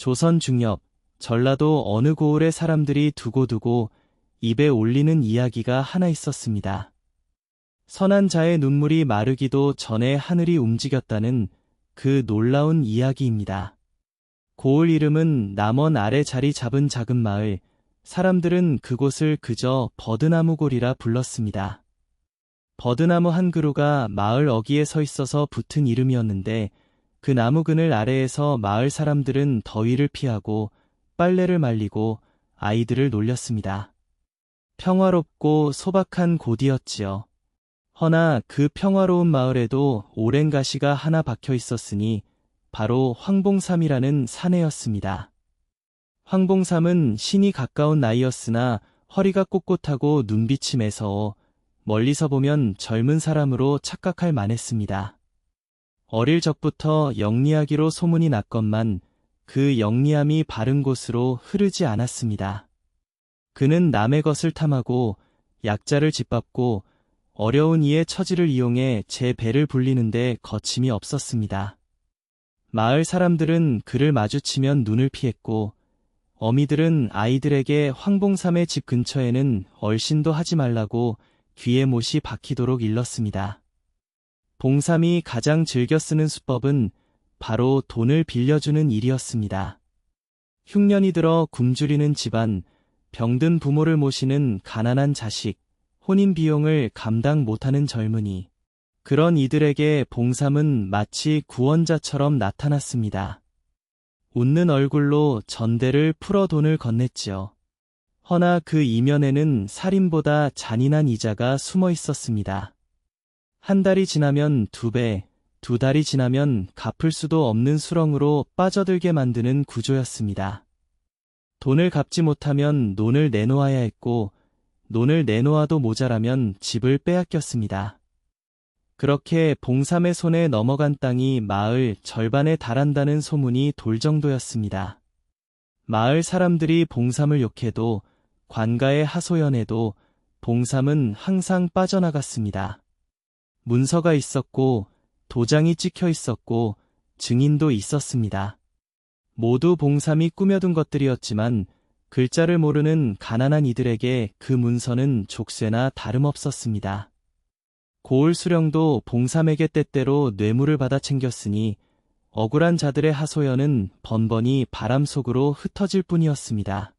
조선 중엽, 전라도 어느 고을의 사람들이 두고두고 입에 올리는 이야기가 하나 있었습니다. 선한 자의 눈물이 마르기도 전에 하늘이 움직였다는 그 놀라운 이야기입니다. 고을 이름은 남원 아래 자리 잡은 작은 마을, 사람들은 그곳을 그저 버드나무골이라 불렀습니다. 버드나무 한 그루가 마을 어귀에 서 있어서 붙은 이름이었는데 그 나무 그늘 아래에서 마을 사람들은 더위를 피하고 빨래를 말리고 아이들을 놀렸습니다. 평화롭고 소박한 곳이었지요. 허나 그 평화로운 마을에도 오랜 가시가 하나 박혀 있었으니 바로 황봉삼이라는 사내였습니다. 황봉삼은 신이 가까운 나이였으나 허리가 꼿꼿하고 눈빛이 매서워 멀리서 보면 젊은 사람으로 착각할 만했습니다. 어릴 적부터 영리하기로 소문이 났건만 그 영리함이 바른 곳으로 흐르지 않았습니다. 그는 남의 것을 탐하고 약자를 짓밟고 어려운 이의 처지를 이용해 제 배를 불리는데 거침이 없었습니다. 마을 사람들은 그를 마주치면 눈을 피했고 어미들은 아이들에게 황봉삼의 집 근처에는 얼씬도 하지 말라고 귀에 못이 박히도록 일렀습니다. 봉삼이 가장 즐겨 쓰는 수법은 바로 돈을 빌려주는 일이었습니다. 흉년이 들어 굶주리는 집안, 병든 부모를 모시는 가난한 자식, 혼인 비용을 감당 못하는 젊은이, 그런 이들에게 봉삼은 마치 구원자처럼 나타났습니다. 웃는 얼굴로 전대를 풀어 돈을 건넸지요. 허나 그 이면에는 살인보다 잔인한 이자가 숨어 있었습니다. 한 달이 지나면 2배, 2달이 지나면 갚을 수도 없는 수렁으로 빠져들게 만드는 구조였습니다. 돈을 갚지 못하면 논을 내놓아야 했고 논을 내놓아도 모자라면 집을 빼앗겼습니다. 그렇게 봉삼의 손에 넘어간 땅이 마을 절반에 달한다는 소문이 돌 정도였습니다. 마을 사람들이 봉삼을 욕해도 관가의 하소연에도 봉삼은 항상 빠져나갔습니다. 문서가 있었고 도장이 찍혀 있었고 증인도 있었습니다. 모두 봉삼이 꾸며둔 것들이었지만 글자를 모르는 가난한 이들에게 그 문서는 족쇄나 다름없었습니다. 고을 수령도 봉삼에게 때때로 뇌물을 받아 챙겼으니 억울한 자들의 하소연은 번번이 바람 속으로 흩어질 뿐이었습니다.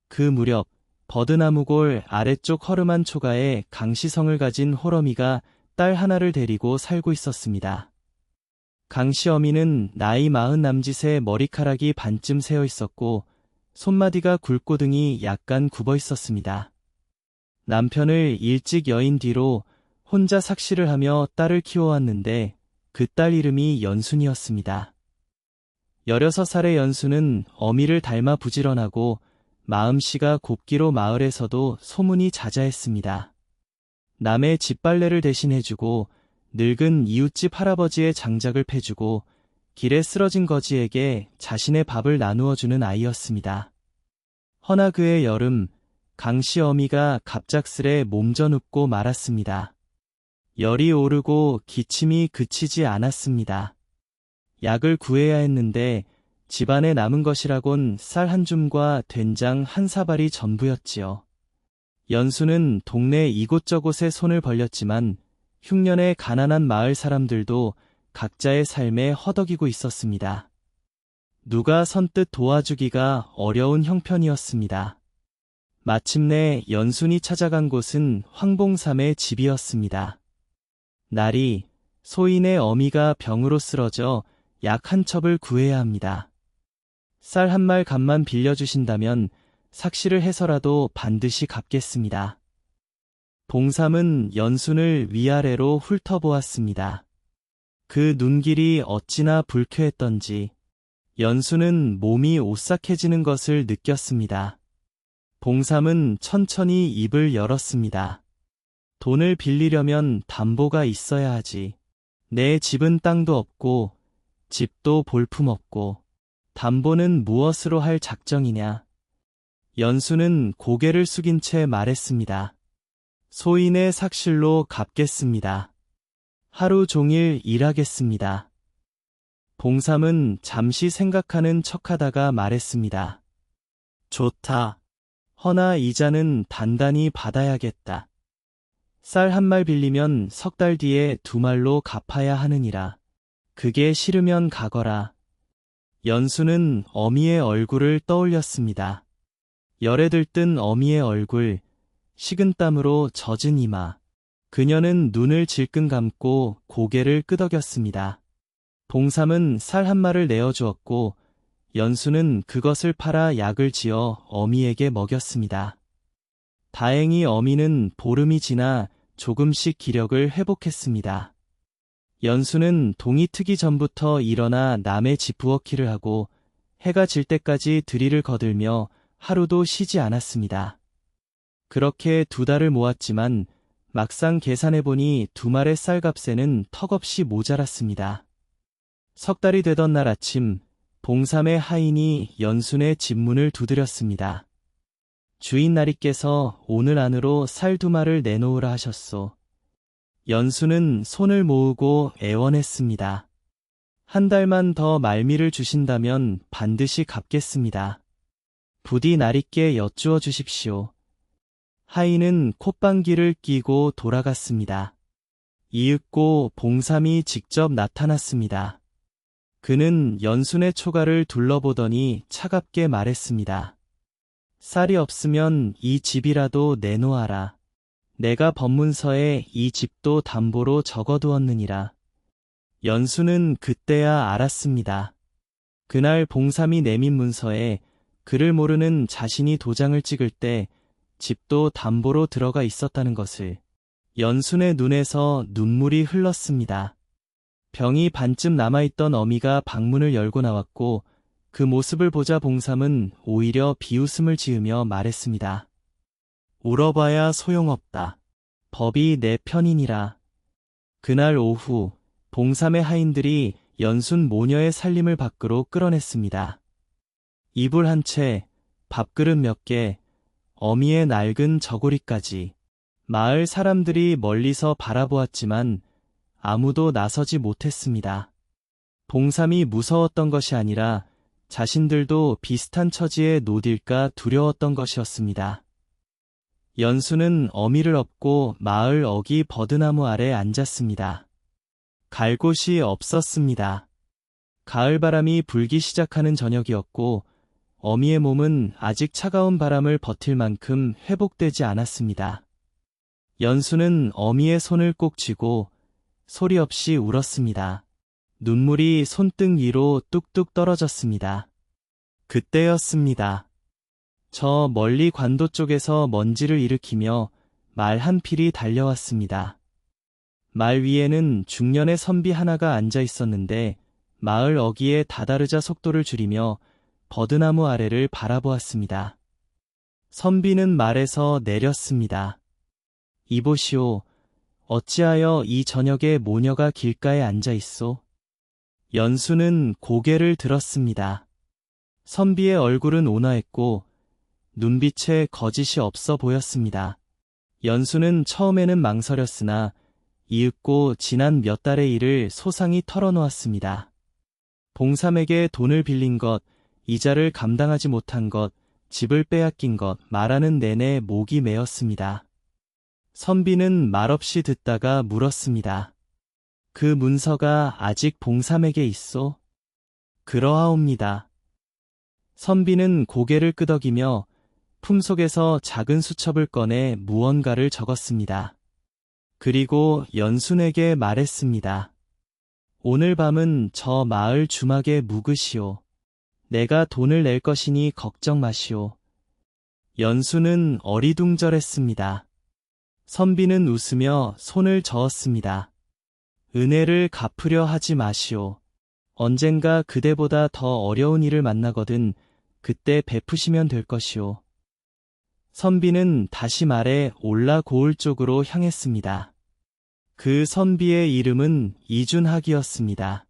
그 무렵 버드나무골 아래쪽 허름한 초가에 강시성을 가진 호러미가 딸 하나를 데리고 살고 있었습니다. 강씨 어미는 나이 40 남짓에 머리카락이 반쯤 새어 있었고 손마디가 굵고 등이 약간 굽어 있었습니다. 남편을 일찍 여인 뒤로 혼자 삭시를 하며 딸을 키워왔는데 그 딸 이름이 연순이었습니다. 16살의 연순은 어미를 닮아 부지런하고 마음씨가 곱기로 마을에서도 소문이 자자했습니다. 남의 집빨래를 대신해주고 늙은 이웃집 할아버지의 장작을 패주고 길에 쓰러진 거지에게 자신의 밥을 나누어주는 아이였습니다. 허나 그해 여름 강씨 어미가 갑작스레 몸져 눕고 말았습니다. 열이 오르고 기침이 그치지 않았습니다. 약을 구해야 했는데 집안에 남은 것이라곤 쌀 한 줌과 된장 한 사발이 전부였지요. 연수는 동네 이곳저곳에 손을 벌렸지만 흉년의 가난한 마을 사람들도 각자의 삶에 허덕이고 있었습니다. 누가 선뜻 도와주기가 어려운 형편이었습니다. 마침내 연순이 찾아간 곳은 황봉삼의 집이었습니다. 날이 소인의 어미가 병으로 쓰러져 약 한 첩을 구해야 합니다. 쌀 한 말 값만 빌려주신다면 삭시를 해서라도 반드시 갚겠습니다. 봉삼은 연순을 위아래로 훑어보았습니다. 그 눈길이 어찌나 불쾌했던지 연순은 몸이 오싹해지는 것을 느꼈습니다. 봉삼은 천천히 입을 열었습니다. 돈을 빌리려면 담보가 있어야 하지. 내 집은 땅도 없고 집도 볼품없고 담보는 무엇으로 할 작정이냐. 연수는 고개를 숙인 채 말했습니다. 소인의 삭실로 갚겠습니다. 하루 종일 일하겠습니다. 봉삼은 잠시 생각하는 척하다가 말했습니다. 좋다. 허나 이자는 단단히 받아야겠다. 쌀 한 말 빌리면 석 달 뒤에 두 말로 갚아야 하느니라. 그게 싫으면 가거라. 연수는 어미의 얼굴을 떠올렸습니다. 열에 들뜬 어미의 얼굴, 식은땀으로 젖은 이마. 그녀는 눈을 질끈 감고 고개를 끄덕였습니다. 봉삼은 쌀 한 말을 내어주었고 연수는 그것을 팔아 약을 지어 어미에게 먹였습니다. 다행히 어미는 보름이 지나 조금씩 기력을 회복했습니다. 연수는 동이 트기 전부터 일어나 남의 집 부엌일을 하고 해가 질 때까지 드리를 거들며 하루도 쉬지 않았습니다. 그렇게 두 달을 모았지만 막상 계산해보니 두 말의 쌀값에는 턱없이 모자랐습니다. 석 달이 되던 날 아침, 봉삼의 하인이 연순의 집 문을 두드렸습니다. 주인 나리께서 오늘 안으로 쌀 두 말을 내놓으라 하셨소. 연수는 손을 모으고 애원했습니다. 한 달만 더 말미를 주신다면 반드시 갚겠습니다. 부디 나리께 여쭈어 주십시오. 하인은 콧방귀를 뀌고 돌아갔습니다. 이윽고 봉삼이 직접 나타났습니다. 그는 연순의 초가를 둘러보더니 차갑게 말했습니다. 쌀이 없으면 이 집이라도 내놓아라. 내가 법문서에 이 집도 담보로 적어두었느니라. 연수는 그때야 알았습니다. 그날 봉삼이 내민 문서에 그를 모르는 자신이 도장을 찍을 때 집도 담보로 들어가 있었다는 것을. 연순의 눈에서 눈물이 흘렀습니다. 병이 반쯤 남아있던 어미가 방문을 열고 나왔고 그 모습을 보자 봉삼은 오히려 비웃음을 지으며 말했습니다. 울어봐야 소용없다. 법이 내 편이니라. 그날 오후 봉삼의 하인들이 연순 모녀의 살림을 밖으로 끌어냈습니다. 이불 한 채, 밥그릇 몇 개, 어미의 낡은 저고리까지. 마을 사람들이 멀리서 바라보았지만 아무도 나서지 못했습니다. 봉삼이 무서웠던 것이 아니라 자신들도 비슷한 처지에 놓딜까 두려웠던 것이었습니다. 연수는 어미를 업고 마을 어기 버드나무 아래 앉았습니다. 갈 곳이 없었습니다. 가을바람이 불기 시작하는 저녁이었고 어미의 몸은 아직 차가운 바람을 버틸 만큼 회복되지 않았습니다. 연수는 어미의 손을 꼭 쥐고 소리 없이 울었습니다. 눈물이 손등 위로 뚝뚝 떨어졌습니다. 그때였습니다. 저 멀리 관도 쪽에서 먼지를 일으키며 말 한 필이 달려왔습니다. 말 위에는 중년의 선비 하나가 앉아 있었는데 마을 어기에 다다르자 속도를 줄이며 버드나무 아래를 바라보았습니다. 선비는 말에서 내렸습니다. 이보시오. 어찌하여 이 저녁에 모녀가 길가에 앉아 있소? 연수는 고개를 들었습니다. 선비의 얼굴은 온화했고 눈빛에 거짓이 없어 보였습니다. 연수는 처음에는 망설였으나 이윽고 지난 몇 달의 일을 소상히 털어놓았습니다. 봉삼에게 돈을 빌린 것, 이자를 감당하지 못한 것, 집을 빼앗긴 것 말하는 내내 목이 메었습니다. 선비는 말없이 듣다가 물었습니다. 그 문서가 아직 봉삼에게 있소? 그러하옵니다. 선비는 고개를 끄덕이며 품속에서 작은 수첩을 꺼내 무언가를 적었습니다. 그리고 연순에게 말했습니다. 오늘 밤은 저 마을 주막에 묵으시오. 내가 돈을 낼 것이니 걱정 마시오. 연순은 어리둥절했습니다. 선비는 웃으며 손을 저었습니다. 은혜를 갚으려 하지 마시오. 언젠가 그대보다 더 어려운 일을 만나거든 그때 베푸시면 될 것이오. 선비는 다시 말해 올라고을 쪽으로 향했습니다. 그 선비의 이름은 이준학이었습니다.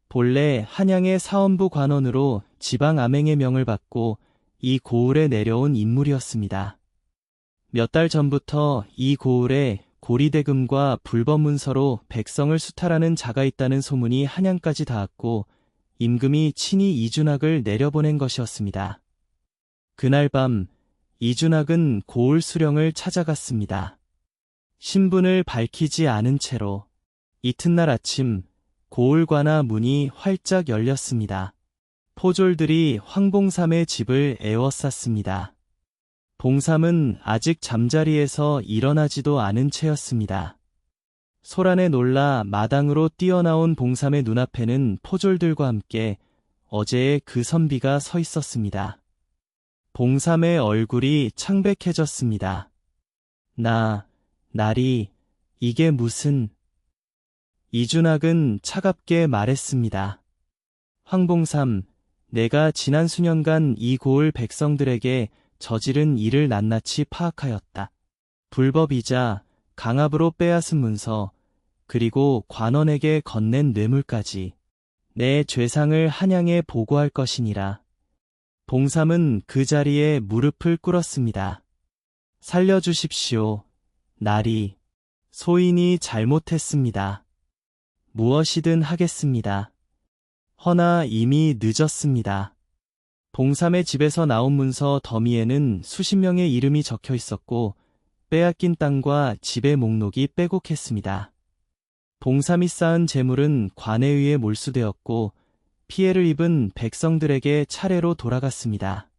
본래 한양의 사원부 관원으로 지방 암행의 명을 받고 이 고을에 내려온 인물이었습니다. 몇 달 전부터 이 고을에 고리대금과 불법 문서로 백성을 수탈하는 자가 있다는 소문이 한양까지 닿았고 임금이 친히 이준학을 내려보낸 것이었습니다. 그날 밤 이준학은 고을 수령을 찾아갔습니다. 신분을 밝히지 않은 채로. 이튿날 아침 고을 관아 문이 활짝 열렸습니다. 포졸들이 황봉삼의 집을 에워쌌습니다. 봉삼은 아직 잠자리에서 일어나지도 않은 채였습니다. 소란에 놀라 마당으로 뛰어나온 봉삼의 눈앞에는 포졸들과 함께 어제의 그 선비가 서 있었습니다. 봉삼의 얼굴이 창백해졌습니다. 날이, 이게 무슨... 이준학은 차갑게 말했습니다. 황봉삼, 내가 지난 수년간 이 고을 백성들에게 저지른 일을 낱낱이 파악하였다. 불법이자 강압으로 빼앗은 문서, 그리고 관원에게 건넨 뇌물까지 내 죄상을 한양에 보고할 것이니라. 봉삼은 그 자리에 무릎을 꿇었습니다. 살려주십시오. 날이, 소인이 잘못했습니다. 무엇이든 하겠습니다. 허나 이미 늦었습니다. 봉삼의 집에서 나온 문서 더미에는 수십 명의 이름이 적혀 있었고 빼앗긴 땅과 집의 목록이 빼곡했습니다. 봉삼이 쌓은 재물은 관에 의해 몰수되었고 피해를 입은 백성들에게 차례로 돌아갔습니다.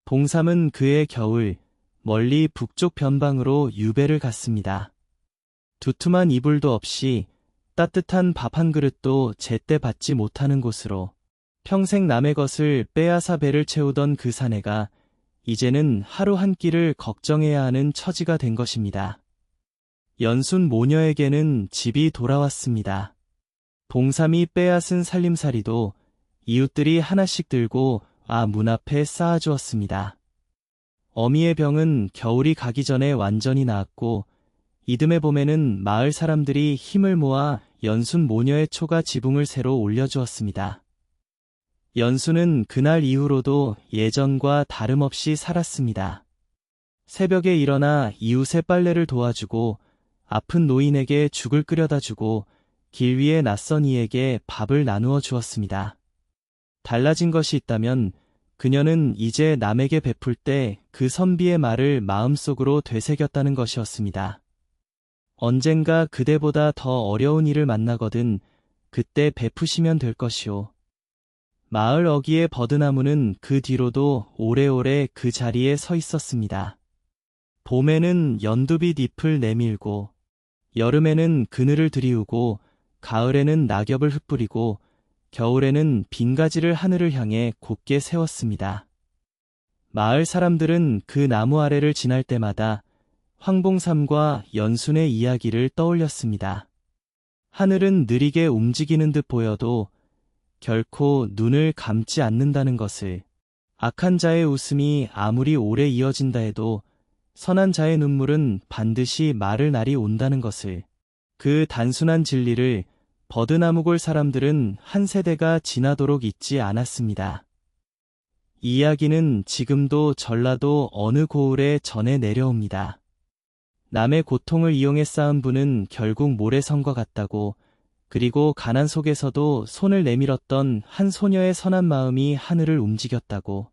봉삼은 그해 겨울 멀리 북쪽 변방으로 유배를 갔습니다. 두툼한 이불도 없이 따뜻한 밥 한 그릇도 제때 받지 못하는 곳으로 평생 남의 것을 빼앗아 배를 채우던 그 사내가 이제는 하루 한 끼를 걱정해야 하는 처지가 된 것입니다. 연순 모녀에게는 집이 돌아왔습니다. 봉삼이 빼앗은 살림살이도 이웃들이 하나씩 들고 문 앞에 쌓아주었습니다. 어미의 병은 겨울이 가기 전에 완전히 나았고 이듬해 봄에는 마을 사람들이 힘을 모아 연순 모녀의 초가 지붕을 새로 올려주었습니다. 연순은 그날 이후로도 예전과 다름없이 살았습니다. 새벽에 일어나 이웃의 빨래를 도와주고 아픈 노인에게 죽을 끓여다 주고 길 위에 낯선 이에게 밥을 나누어 주었습니다. 달라진 것이 있다면 그녀는 이제 남에게 베풀 때 그 선비의 말을 마음속으로 되새겼다는 것이었습니다. 언젠가 그대보다 더 어려운 일을 만나거든 그때 베푸시면 될 것이오. 마을 어귀의 버드나무는 그 뒤로도 오래오래 그 자리에 서 있었습니다. 봄에는 연두빛 잎을 내밀고 여름에는 그늘을 드리우고 가을에는 낙엽을 흩뿌리고 겨울에는 빈가지를 하늘을 향해 곧게 세웠습니다. 마을 사람들은 그 나무 아래를 지날 때마다 황봉삼과 연순의 이야기를 떠올렸습니다. 하늘은 느리게 움직이는 듯 보여도 결코 눈을 감지 않는다는 것을, 악한 자의 웃음이 아무리 오래 이어진다 해도 선한 자의 눈물은 반드시 마를 날이 온다는 것을, 그 단순한 진리를 버드나무골 사람들은 한 세대가 지나도록 잊지 않았습니다. 이 이야기는 지금도 전라도 어느 고을에 전해 내려옵니다. 남의 고통을 이용해 쌓은 부는 결국 모래 선 것 같다고, 그리고 가난 속에서도 손을 내밀었던 한 소녀의 선한 마음이 하늘을 움직였다고.